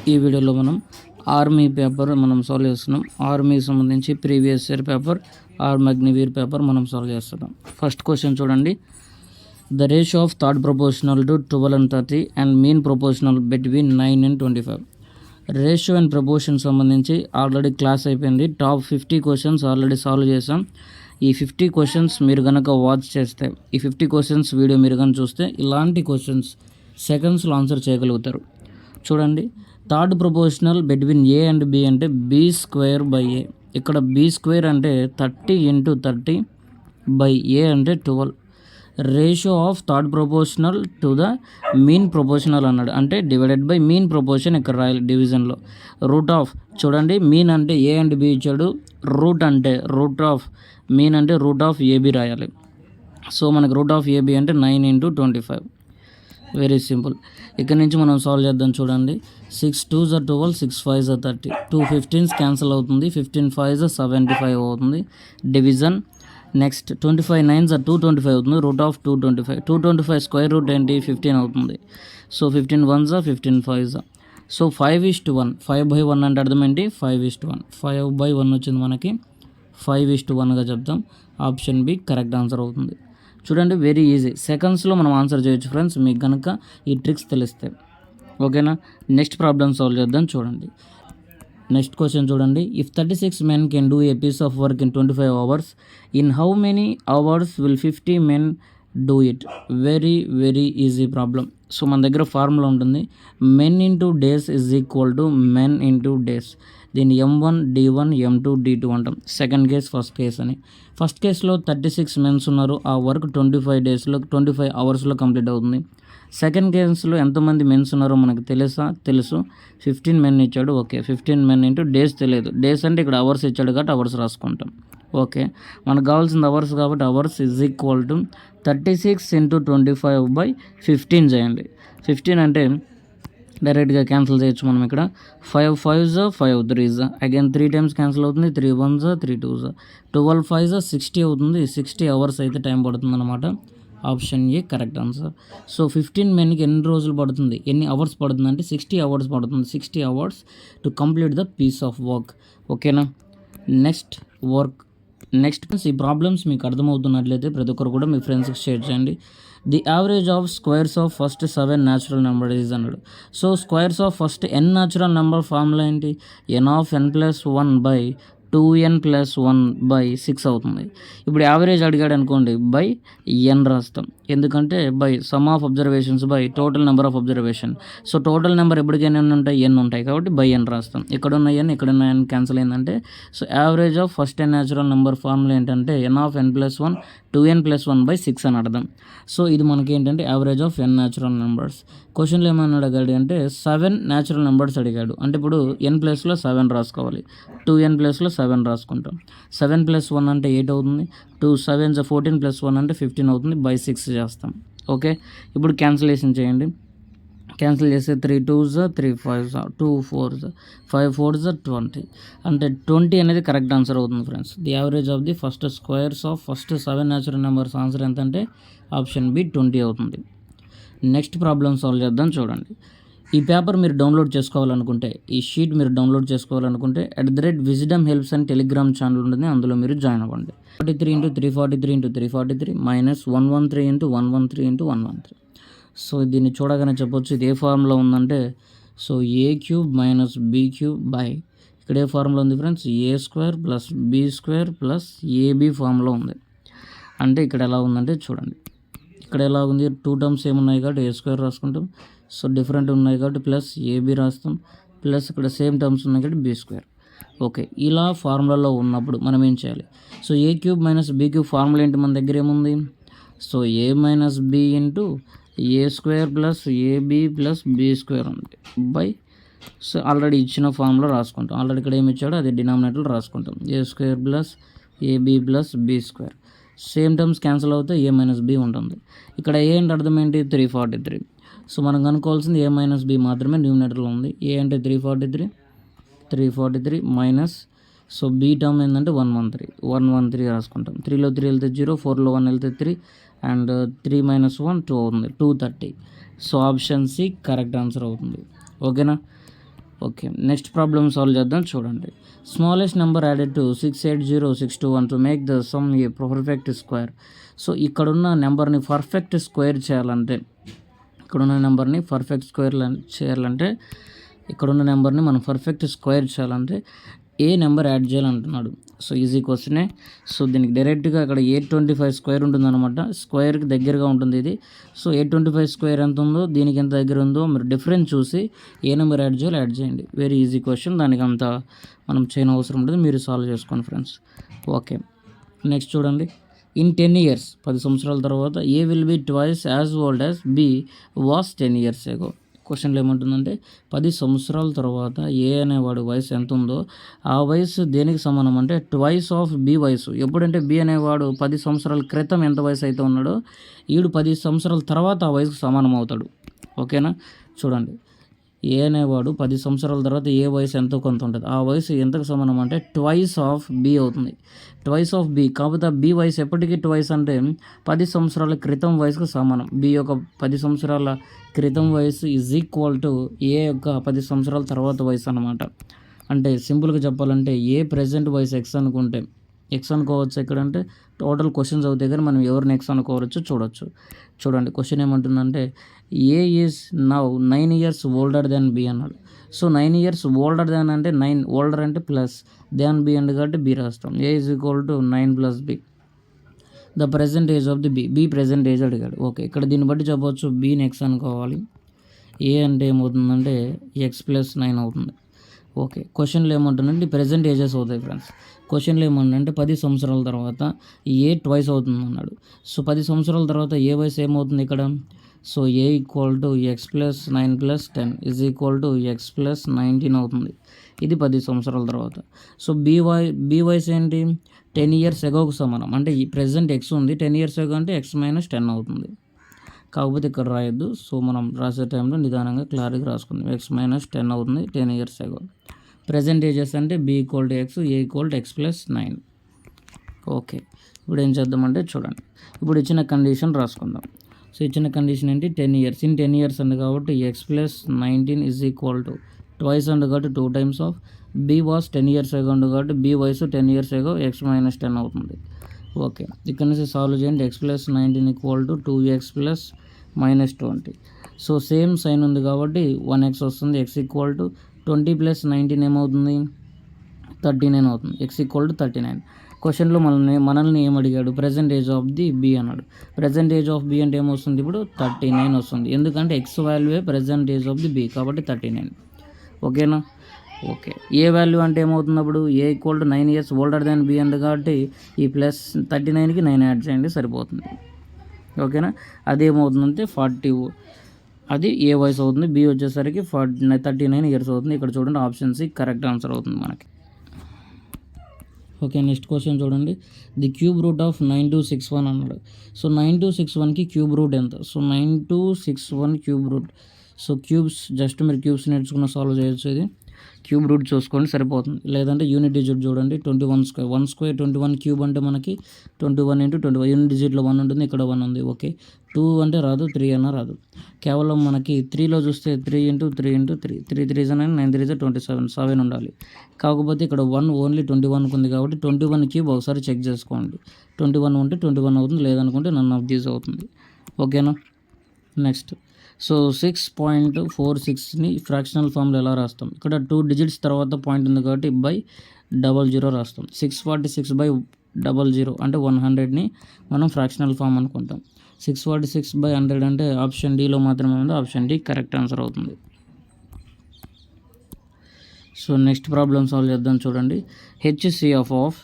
ఈ వీడియోలో మనం ఆర్మీ పేపర్ మనం సాల్వ్ చేస్తున్నాం. ఆర్మీకి సంబంధించి previous year paper Agniveer paper మనం సాల్వ్ చేస్తున్నాం. ఫస్ట్ క్వశ్చన్ చూడండి. The ratio of third proportional to 12 and 30 and mean proportional between 9 and 25. Ratio and proportion సంబంధించి ఆల్రెడీ క్లాస్ అయిపోయింది. టాప్ 50 క్వశ్చన్స్ ఆల్రెడీ సాల్వ్ చేసాం. ఈ 50 క్వశ్చన్స్ మీరు కనుక వాచ్ చేస్తే, ఈ 50 క్వశ్చన్స్ వీడియో మీరు కనుక చూస్తే ఇలాంటి క్వశ్చన్స్ సెకండ్స్లో ఆన్సర్ చేయగలుగుతారు. చూడండి, third proportional between A and B అంటే బి స్క్వేర్ బై ఏ. ఇక్కడ బి స్క్వేర్ అంటే 30 into 30 బై ఏ అంటే 12. Ratio of third proportional to the mean proportional అన్నాడు, అంటే డివైడెడ్ బై మీన్ ప్రపోర్షన్ ఇక్కడ రాయాలి డివిజన్లో. రూట్ ఆఫ్, చూడండి, మీన్ అంటే ఏ అండ్ బి ఇచ్చాడు, రూట్ ఆఫ్ మీన్ అంటే రూట్ ఆఫ్ ఏబి రాయాలి. సో మనకు రూట్ ఆఫ్ ఏబి అంటే 9 into 25. Very simple. ఇక్కడ నుంచి మనం సాల్వ్ చేద్దాం. చూడండి, 6 2s are 12, 6 5s are 30, 2 15s cancel అవుతుంది, 15 5s are 75 అవుతుంది. డివిజన్. నెక్స్ట్ 25 9s are 225 అవుతుంది, రూట్ ఆఫ్ 225. 225 స్క్వేర్ రూట్ ఏంటి 15 అవుతుంది. So 15 1s are 15 5s are. So 5:1, 5/1 అంటే అర్థం ఏంటి 5:1. 5/1 వచ్చింది మనకి, 5:1గా చెప్తాం. ఆప్షన్ బి కరెక్ట్ ఆన్సర్ అవుతుంది. చూడండి, వెరీ ఈజీ, సెకండ్స్లో మనం ఆన్సర్ చేయొచ్చు ఫ్రెండ్స్, మీకు కనుక ఈ ట్రిక్స్ తెలిస్తే. ఓకేనా, నెక్స్ట్ ప్రాబ్లమ్ సాల్వ్ చేద్దాం. చూడండి, నెక్స్ట్ క్వశ్చన్ చూడండి. If 36 men can do a piece of work in 25 hours, in how many hours will 50 men do it? Very very easy problem. So మన దగ్గర ఫార్ములా ఉంటుంది, men into days is equal to men into days. దీన్ని M1 D1 M2 D2 అంటాం. Second case, first case అని. First కేసులో 36 men's ఉన్నారు, ఆ work 25 అవర్స్లో కంప్లీట్ అవుతుంది. సెకండ్ కేసులో ఎంతమంది మెన్స్ ఉన్నారో మనకు తెలుసు, 15 men ఇచ్చాడు. ఓకే, 15 men ఇంటూ డేస్ తెలియదు. డేస్ అంటే ఇక్కడ అవర్స్ ఇచ్చాడు కాబట్టి అవర్స్ రాసుకుంటాం. ఓకే, మనకు కావాల్సింది అవర్స్ కాబట్టి hours is equal to 36 into 25/15 చేయండి. 15 అంటే డైరెక్ట్గా క్యాన్సిల్ చేయొచ్చు మనం. ఇక్కడ 5 5s 5 3s, again 3 times cancel అవుతుంది, 3 1s 3 2s, 12 5s 60 అవుతుంది. 60 hours అయితే టైం పడుతుంది అనమాట. Option A correct answer. So 15 menకి ఎన్ని రోజులు పడుతుంది, ఎన్ని అవర్స్ పడుతుంది అంటే 60 hours పడుతుంది. 60 hours to complete the piece of work. ఓకేనా, నెక్స్ట్ ఈ ప్రాబ్లమ్స్ మీకు అర్థమవుతున్నట్లయితే ప్రతి ఒక్కరు కూడా మీ ఫ్రెండ్స్కి షేర్ చేయండి. The average of squares of first 7 natural number is అన్నాడు. So squares of first n natural number formula ఏంటి, n of n + 1 / 2n + 1/6 అవుతుంది. ఇప్పుడు యావరేజ్ అడిగాడు అనుకోండి, బై n రాస్తాం, ఎందుకంటే by some of observations by total number of observation. So total number ఎప్పటికైనా ఎన్ని ఉంటాయి, n ఉంటాయి కాబట్టి బై n రాస్తాం. ఇక్కడున్న n క్యాన్సిల్ అయిందంటే, so average of first n natural number formula ఏంటంటే n of n + 1 2n + 1/6 అని అర్థం. సో ఇది మనకి ఏంటంటే average of n natural numbers. క్వశ్చన్లో ఏమైనా అడిగాడు అంటే 7 న్యాచురల్ నెంబర్స్ అడిగాడు, అంటే ఇప్పుడు n ప్లేస్లో 7 రాసుకోవాలి, 2n ప్లేస్లో 7 రాసుకుంటాం. 7 + 1 అంటే 8 అవుతుంది, 2 7s 14 + 1 అంటే 15 అవుతుంది, బై 6 చేస్తాం. ఓకే, ఇప్పుడు క్యాన్సిలేషన్ చేయండి. క్యాన్సిల్ చేస్తే 3 2s 3 5s 2 4s 5 4s 20, అంటే 20 అనేది కరెక్ట్ ఆన్సర్ అవుతుంది friends. The average of the first squares of first 7 natural numbers answer ఎంత అంటే ఆప్షన్ బి 20 అవుతుంది. నెక్స్ట్ ప్రాబ్లమ్ సాల్వ్ చేద్దాం. చూడండి, ఈ పేపర్ మీరు డౌన్లోడ్ చేసుకోవాలనుకుంటే, ఈ షీట్ మీరు డౌన్లోడ్ చేసుకోవాలనుకుంటే @Wisdom Helps అని టెలిగ్రామ్ ఛానల్ ఉంటుంది, అందులో మీరు జాయిన్ అవ్వండి. 43 into 343 into 343 - 113 into 113 into 113. So దీన్ని చూడగానే చెప్పొచ్చు ఇది ఏ ఫార్ములా ఉందంటే, సో a³ - b³ బై, ఇక్కడ ఏ ఫార్ములా ఉంది friends, a² + b² + ab formula ఉంది. అంటే ఇక్కడ ఎలా ఉందంటే చూడండి, ఇక్కడ ఎలా ఉంది, 2 terms ఏమున్నాయి కాబట్టి a² రాసుకుంటాం, సో డిఫరెంట్ ఉన్నాయి కాబట్టి ప్లస్ ఏబి రాస్తాం, ప్లస్ ఇక్కడ సేమ్ టర్మ్స్ ఉన్నాయి కాబట్టి b². ఓకే, ఇలా ఫార్ములాలో ఉన్నప్పుడు మనం ఏం చేయాలి, సో a³ - b³ ఫార్ములా ఏంటి మన దగ్గర ఏముంది, so a - b into a² + ab + b² ఉంది బై, సో ఆల్రెడీ ఇచ్చిన ఫార్ములా రాసుకుంటాం. ఆల్రెడీ ఇక్కడ ఏమి ఇచ్చాడో అది డినామినేటర్ రాసుకుంటాం, a² + ab + b². Same terms cancel అవుతే a - b ఉంటుంది. ఇక్కడ ఏ అంటే అర్థం ఏంటి 343. సో మనం కనుక్కోవాల్సింది a - b మాత్రమే న్యూమినేటర్లో ఉంది. ఏ అంటే 343 మైనస్, సో బీ టర్మ్ ఏంటంటే 113 రాసుకుంటాం. 3లో 3 వెళ్తే 0, 4లో 1 వెళ్తే 3, అండ్ 3 - 1 2 అవుతుంది, 230. So option C correct answer అవుతుంది. ఓకేనా, ఓకే, నెక్స్ట్ ప్రాబ్లమ్ సాల్వ్ చేద్దాం చూడండి. Smallest number added to 680621 to make the sum a perfect square. So ఇక్కడున్న నెంబర్ని పర్ఫెక్ట్ స్క్వేర్ చేయాలంటే ఇక్కడున్న నెంబర్ని పర్ఫెక్ట్ స్క్వేర్ చేయాలంటే ఇక్కడున్న నెంబర్ని మనం పర్ఫెక్ట్ స్క్వేర్ చేయాలంటే ఏ నెంబర్ యాడ్ చేయాలంటున్నాడు. సో ఈజీ క్వశ్చనే. సో దీనికి డైరెక్ట్గా ఇక్కడ 825 స్క్వేర్ ఉంటుందన్నమాట. స్క్వేర్కి దగ్గరగా ఉంటుంది ఇది. సో 825 స్క్వేర్ ఎంత ఉందో దీనికి ఎంత దగ్గర ఉందో మీరు డిఫరెన్స్ చూసి ఏ నెంబర్ యాడ్ చేయాలో యాడ్ చేయండి. వెరీ ఈజీ క్వశ్చన్, దానికి అంత మనం చేయని అవసరం ఉంటుంది, మీరు సాల్వ్ చేసుకోండి ఫ్రెండ్స్. ఓకే, నెక్స్ట్ చూడండి. ఇన్ 10 years 10 సంవత్సరాల తర్వాత A will be twice as old as B was 10 years ago. క్వశ్చన్లో ఏమంటుందంటే 10 సంవత్సరాల తర్వాత ఏ అనేవాడు వయసు ఎంత ఉందో ఆ వయసు దేనికి సమానం అంటే ట్వైస్ ఆఫ్ బి వయసు. ఎప్పుడంటే బి అనేవాడు 10 సంవత్సరాల క్రితం ఎంత వయసు అయితే ఉన్నాడో ఈడు 10 సంవత్సరాల తర్వాత ఆ వయసుకు సమానం అవుతాడు. ఓకేనా, చూడండి. ఏ అనేవాడు 10 సంవత్సరాల తర్వాత ఏ వయసు ఎంతో కొంత ఉంటుంది, ఆ వయసు ఎంతకు సమానం అంటే ట్వైస్ ఆఫ్ బి అవుతుంది. ట్వైస్ ఆఫ్ బి, కాకపోతే ఆ బి వయసు ఎప్పటికీ ట్వైస్ అంటే 10 సంవత్సరాల క్రితం వయసుకు సమానం. బి యొక్క 10 సంవత్సరాల క్రితం వయసు ఈజ్ ఈక్వల్ టు ఏ యొక్క 10 సంవత్సరాల తర్వాత వయసు అన్నమాట. అంటే సింపుల్గా చెప్పాలంటే ఏ ప్రెజెంట్ వయసు ఎక్స్ అనుకుంటే ఎక్స్ అనుకోవచ్చు. ఎక్కడంటే టోటల్ క్వశ్చన్స్ అవుతాయి కానీ మనం ఎవరిని ఎక్స్ అనుకోవచ్చు చూడొచ్చు. చూడండి క్వశ్చన్ ఏమంటుందంటే A is now 9 years older than B అన్నాడు. సో 9 years ఓల్డర్ దాన్ అంటే 9 ఓల్డర్ అంటే ప్లస్ దాన్ బి అండ్ కాబట్టి బి రాస్తాం. A is equal to 9 + B. The present age of the B present age అడిగాడు. Okay, ఇక్కడ దీన్ని బట్టి చెప్పవచ్చు బీని ఎక్స్ అనుకోవాలి. ఏ అంటే ఏమవుతుందంటే ఎక్స్ + 9 అవుతుంది. ఓకే, క్వశ్చన్లో ఏమంటుందంటే ప్రెజెంట్ ఏజెస్ అవుతాయి ఫ్రెండ్స్. క్వశ్చన్లో ఏమంటుందంటే 10 సంవత్సరాల తర్వాత ఏ ట్వైస్ అవుతుంది అన్నాడు. సో 10 సంవత్సరాల తర్వాత ఏ వయసు ఏమవుతుంది ఇక్కడ. So A equal to X + 9 + 10 is equal to X + 19 అవుతుంది. ఇది 10 సంవత్సరాల తర్వాత. సో బి వయసు ఏంటి 10 years agoకు సమానం. అంటే ఈ ప్రెజెంట్ ఎక్స్ ఉంది, 10 years ago అంటే ఎక్స్ - 10 అవుతుంది. కాకపోతే ఇక్కడ రాయొద్దు. సో మనం రాసే టైంలో నిదానంగా క్లారిటీగా రాసుకుందాం. ఎక్స్ - 10 అవుతుంది 10 years ago. ప్రెజెంట్ ఏజెస్ అంటే B equal to X, A equal to X + 9. Okay, ఇప్పుడు ఏం చేద్దామంటే చూడండి. ఇప్పుడు ఇచ్చిన కండిషన్ రాసుకుందాం. సో ఇచ్చిన కండిషన్ ఏంటి 10 years. ఇన్ 10 years అండి కాబట్టి X + 19 is equal to twice అండి కాబట్టి 2 times of B was 10 years ago అండి కాబట్టి బి వయసు 10 years ago ఎక్స్ - 10 అవుతుంది. ఓకే, ఇక్కడ నుంచి సాల్వ్ చేయండి. X + 19 equal to 2x + -20. So same sign ఉంది కాబట్టి 1x వస్తుంది. ఎక్స్ ఈక్వల్ టు 20 + 19 ఏమవుతుంది 39 అవుతుంది. X equal to 39. క్వశ్చన్లో మనల్ని ఏం అడిగాడు present age of the B అన్నాడు. ప్రెజెంట్ ఏజ్ ఆఫ్ బి అంటే ఏమొస్తుంది ఇప్పుడు 39 వస్తుంది. ఎందుకంటే ఎక్స్ వాల్యూవే present age of the B కాబట్టి 39. ఓకేనా. ఓకే, ఏ వాల్యూ అంటే ఏమవుతుంది అప్పుడు A equal to 9 years older than B అండి కాబట్టి ఈ +39కి 9 యాడ్ చేయండి సరిపోతుంది. ఓకేనా, అదేమవుతుందంటే 40, అది ఏ వయసు అవుతుంది. బి వచ్చేసరికి 39 years అవుతుంది. ఇక్కడ చూడండి ఆప్షన్ సి కరెక్ట్ ఆన్సర్ అవుతుంది మనకి. ఓకే, నెక్స్ట్ క్వశ్చన్ చూడండి. ది క్యూబ్ రూట్ ఆఫ్ 9261 అన్నాడు. సో 9261కి క్యూబ్ రూట్ ఎంత. So 9261 cube root. So cubes just మీరు క్యూబ్స్ నేర్చుకున్న సాల్వ్ చేయొచ్చు. ఇది క్యూబ్ రూట్ చూసుకోండి సరిపోతుంది. లేదంటే యూనిట్ డిజిట్ చూడండి 21 square 1 square 21 క్యూబ్ అంటే మనకి 21 × 21 యూనిట్ డిజిట్లో 1 ఉంటుంది, ఇక్కడ 1 ఉంది. ఓకే, 2 అంటే రాదు, 3 అన్నా రాదు. కేవలం మనకి 3లో చూస్తే 3 × 3 × 3 3 3 9 3 27 7 ఉండాలి. కాకపోతే ఇక్కడ 1 ఓన్లీ 21 ఉంది కాబట్టి 21 క్యూబ్ ఒకసారి చెక్ చేసుకోండి. 21 ఉంటే 21 అవుతుంది, లేదనుకుంటే నన్ ఆఫ్ దీస్ అవుతుంది. ఓకేనా. నెక్స్ట్ సో 6.46ని ఫ్రాక్షనల్ ఫామ్లో ఎలా రాస్తాం. ఇక్కడ 2 digits తర్వాత పాయింట్ ఉంది కాబట్టి /00 రాస్తాం. 646/00 అంటే 100ని మనం ఫ్రాక్షనల్ ఫామ్ అనుకుంటాం. 646/100 అంటే ఆప్షన్ డిలో మాత్రమే ఉంది. ఆప్షన్ డి కరెక్ట్ ఆన్సర్ అవుతుంది. సో నెక్స్ట్ ప్రాబ్లమ్ సాల్వ్ చేద్దాం చూడండి. HCF of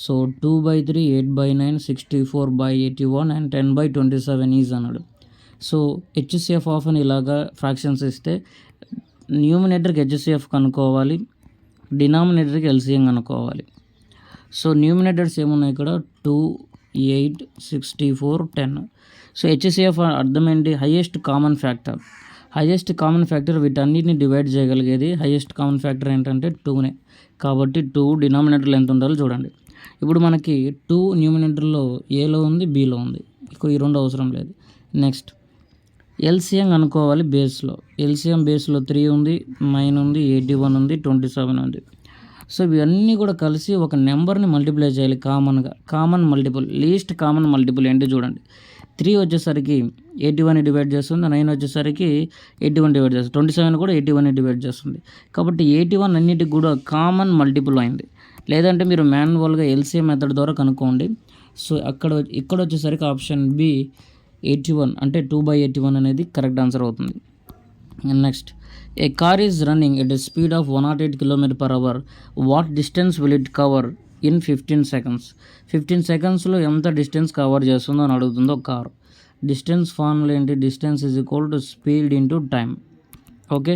so 2/3 8/9 64/81 and 10/27 is అన్నాడు. సో హెచ్సిఎఫ్ ఆఫ్ అని ఇలాగా ఫ్రాక్షన్స్ ఇస్తే న్యూమినేటర్కి హెచ్సిఎఫ్ కనుక్కోవాలి, డినామినేటర్కి ఎల్సిఎం కనుక్కోవాలి. సో న్యూమినేటర్స్ ఏమున్నాయి ఇక్కడ 2, 8, 64, 10. సో హెచ్సిఎఫ్ అర్థం ఏంటి highest common factor. Highest common factor వీటన్నిటిని డివైడ్ చేయగలిగేది హైయెస్ట్ కామన్ ఫ్యాక్టర్ ఏంటంటే 2నే. కాబట్టి 2 డినామినేటర్లో ఎంత ఉండాలో చూడండి. ఇప్పుడు మనకి 2 న్యూమినేటర్లో ఏలో ఉంది, బిలో ఉంది. ఈ 2 అవసరం లేదు. నెక్స్ట్ ఎల్సిఎం అనుకోవాలి బేస్లో. ఎల్సిఎం బేస్లో 3 ఉంది, 9 ఉంది, 81 ఉంది, 27 ఉంది. సో ఇవన్నీ కూడా కలిసి ఒక నెంబర్ని మల్టిప్లై చేయాలి కామన్గా. Common multiple, least common multiple ఏంటి చూడండి. 3 వచ్చేసరికి 81 డివైడ్ చేస్తుంది, 9 వచ్చేసరికి 81 డివైడ్ చేస్తుంది, 27 కూడా 81 డివైడ్ చేస్తుంది. కాబట్టి 81 అన్నిటికి కూడా కామన్ మల్టిపుల్ అయింది. లేదంటే మీరు మాన్యువల్గా ఎల్సిఎం మెథడ్ ద్వారా కనుక్కోండి. సో ఇక్కడ వచ్చేసరికి ఆప్షన్ బి 81 అంటే 2/81 అనేది కరెక్ట్ ఆన్సర్ అవుతుంది. Next, A car is running at a speed of 108 km/h. What distance will it cover in 15 seconds? 15 secondsలో ఎంత డిస్టెన్స్ కవర్ చేస్తుందో అని అడుగుతుందో కార్. డిస్టెన్స్ ఫార్ములా ఏంటి? Distance is equal to speed into time. Okay,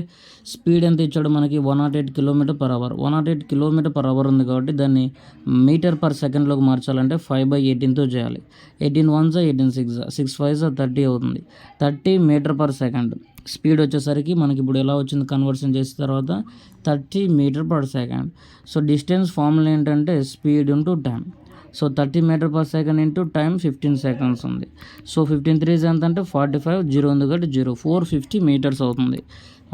speed ఎంత ఇచ్చాడు మనకి? 108 km/h. 108 km/h ఉంది కాబట్టి దాన్ని మీటర్ పర్ సెకండ్లోకి మార్చాలంటే 5/18తో చేయాలి. 18 1s 18 6 6 5s 30 అవుతుంది. 30 m/s. స్పీడ్ వచ్చేసరికి మనకి ఇప్పుడు ఎలా వచ్చింది కన్వర్షన్ చేసిన తర్వాత 30 m/s. సో డిస్టెన్స్ ఫార్ములా ఏంటంటే speed into time. So 30 m/s into time 15 seconds ఉంది. సో 15 3s ఎంత అంటే 45, 0 ఉంది కాబట్టి 0, 450 meters అవుతుంది.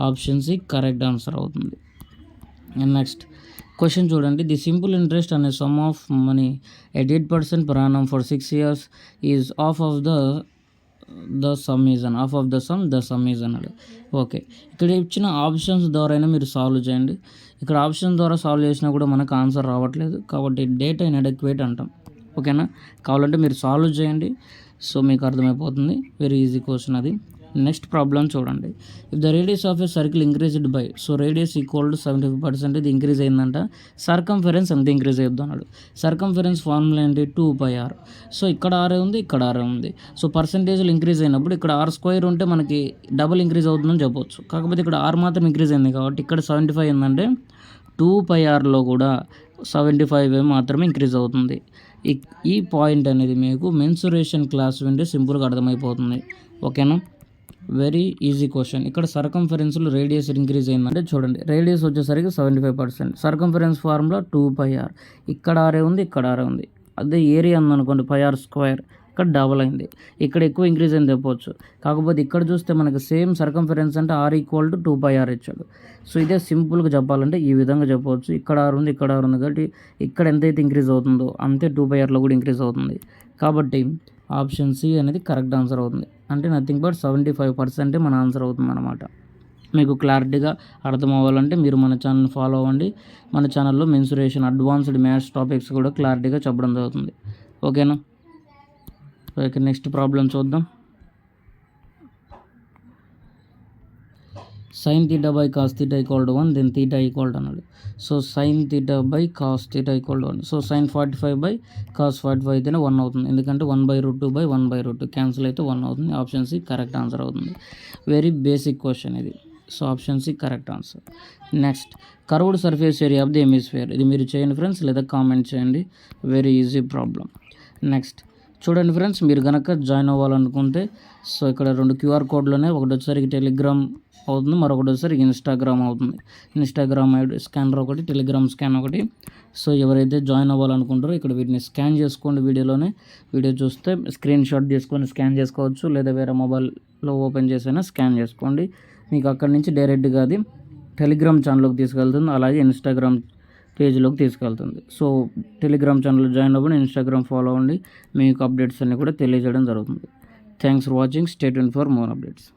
ఆప్షన్ సి కరెక్ట్ ఆన్సర్ అవుతుంది. నెక్స్ట్ క్వశ్చన్ చూడండి. ది సింపుల్ ఇంట్రెస్ట్ అనే some of money at 8% per annum for 6 years is of of the sum is అన్నాడు. ఓకే, ఇక్కడ ఇచ్చిన ఆప్షన్స్ ద్వారా మీరు సాల్వ్ చేయండి. ఇక్కడ ఆప్షన్ ద్వారా సాల్వ్ చేసినా కూడా మనకు ఆన్సర్ రావట్లేదు కాబట్టి డేటా ఇన్అడెక్వేట్ అంటాం. ఓకేనా, కావాలంటే మీరు సాల్వ్ చేయండి. సో మీకు అర్థమైపోతుంది. వెరీ ఈజీ క్వశ్చన్ అది. నెక్స్ట్ ప్రాబ్లం చూడండి. If the radius of a circle increased by, so radius equal to 75% ఇది ఇంక్రీజ్ అయిందంట. సర్కంఫరెన్స్ ఎంత ఇంక్రీజ్ అవుతుంది అన్నాడు. సర్కంఫరెన్స్ ఫార్ములా ఏంటి? 2πr. సో ఇక్కడ ఆర్ ఉంది, ఇక్కడ ఆర్ ఉంది. సో పర్సంటేజ్లు ఇంక్రీజ్ అయినప్పుడు ఇక్కడ r² ఉంటే మనకి డబుల్ ఇంక్రీజ్ అవుతుందని చెప్పొచ్చు. కాకపోతే ఇక్కడ ఆర్ మాత్రం ఇంక్రీజ్ అయింది కాబట్టి ఇక్కడ 75 ఏంటంటే 2πrలో కూడా 75 మాత్రమే ఇంక్రీజ్ అవుతుంది. ఈ పాయింట్ అనేది మీకు మెన్సురేషన్ క్లాస్ వింటే సింపుల్గా అర్థమైపోతుంది. ఓకేనా, వెరీ ఈజీ క్వశ్చన్. ఇక్కడ సర్కంఫరెన్స్లో రేడియస్ ఇంక్రీజ్ అయిందంటే చూడండి, రేడియస్ వచ్చేసరికి 75%, సర్కంఫరెన్స్ ఫార్ములా 2πr. ఇక్కడ ఆరే ఉంది, ఇక్కడ ఆరే ఉంది. అదే ఏరియా ఉందనుకోండి πr², ఇక్కడ డబల్ అయింది. ఇక్కడ ఎక్కువ ఇంక్రీజ్ అయింది చెప్పవచ్చు. కాకపోతే ఇక్కడ చూస్తే మనకి సేమ్ సర్కంఫరెన్స్ అంటే r ఈక్వల్ టు 2πr ఇచ్చాడు. సో ఇదే సింపుల్గా చెప్పాలంటే ఈ విధంగా చెప్పవచ్చు. ఇక్కడ ఆర్ ఉంది, ఇక్కడ ఆర్ ఉంది కాబట్టి ఇక్కడ ఎంతైతే ఇంక్రీజ్ అవుతుందో అంతే 2πrలో కూడా ఇంక్రీజ్ అవుతుంది. కాబట్టి ఆప్షన్ సి అనేది కరెక్ట్ ఆన్సర్ అవుతుంది. అంటే నథింగ్ బట్ 75% మన ఆన్సర్ అవుతుంది అన్నమాట. మీకు క్లారిటీగా అర్థం అవ్వాలంటే మీరు మన ఛానల్ ఫాలో అవ్వండి. మన ఛానల్లో మెన్సురేషన్ అడ్వాన్స్డ్ మ్యాథ్స్ టాపిక్స్ కూడా క్లారిటీగా చెప్పడం జరుగుతుంది. ఓకేనా, ఓకే. నెక్స్ట్ ప్రాబ్లం చూద్దాం. sin θ by cos θ equal to 1, then θ equal to అన్నాడు. So sin θ by cos θ equal to 1. So sin 45 by cos 45 అయితేనే 1 అవుతుంది. ఎందుకంటే 1/√2 by 1/√2 క్యాన్సిల్ అయితే 1 అవుతుంది. ఆప్షన్ సి కరెక్ట్ ఆన్సర్ అవుతుంది. వెరీ బేసిక్ క్వశ్చన్ ఇది. So option C correct answer. Next, curved surface area of the hemisphere. ఇది మీరు చేయండి ఫ్రెండ్స్, లేదా కామెంట్ చేయండి. Very easy problem. నెక్స్ట్ చూడండి ఫ్రెండ్స్, మీరు కనుక జాయిన్ అవ్వాలనుకుంటే సో ఇక్కడ 2 QR కోడ్లోనే, ఒకటి వచ్చేసరికి టెలిగ్రామ్ అవుతుంది, మరొకటి వచ్చేసరికి ఇన్స్టాగ్రామ్ అవుతుంది. ఇన్స్టాగ్రామ్ స్కానర్ ఒకటి, టెలిగ్రామ్ స్కాన్ ఒకటి. సో ఎవరైతే జాయిన్ అవ్వాలనుకుంటారో ఇక్కడ వీటిని స్కాన్ చేసుకోండి. వీడియో చూస్తే స్క్రీన్ షాట్ తీసుకొని స్కాన్ చేసుకోవచ్చు, లేదా వేరే మొబైల్లో ఓపెన్ చేసైనా స్కాన్ చేసుకోండి. మీకు అక్కడి నుంచి డైరెక్ట్గా అది టెలిగ్రామ్ ఛానల్లోకి తీసుకెళ్తుంది, అలాగే ఇన్స్టాగ్రామ్ పేజ్లోకి తీసుకెళ్తుంది. సో టెలిగ్రామ్ ఛానల్ జాయిన్ అవ్వండి, ఇన్స్టాగ్రామ్ ఫాలో అవ్వండి. మీకు అప్డేట్స్ అన్నీ కూడా తెలియజేయడం జరుగుతుంది. Thanks for watching. Stay tuned for more updates.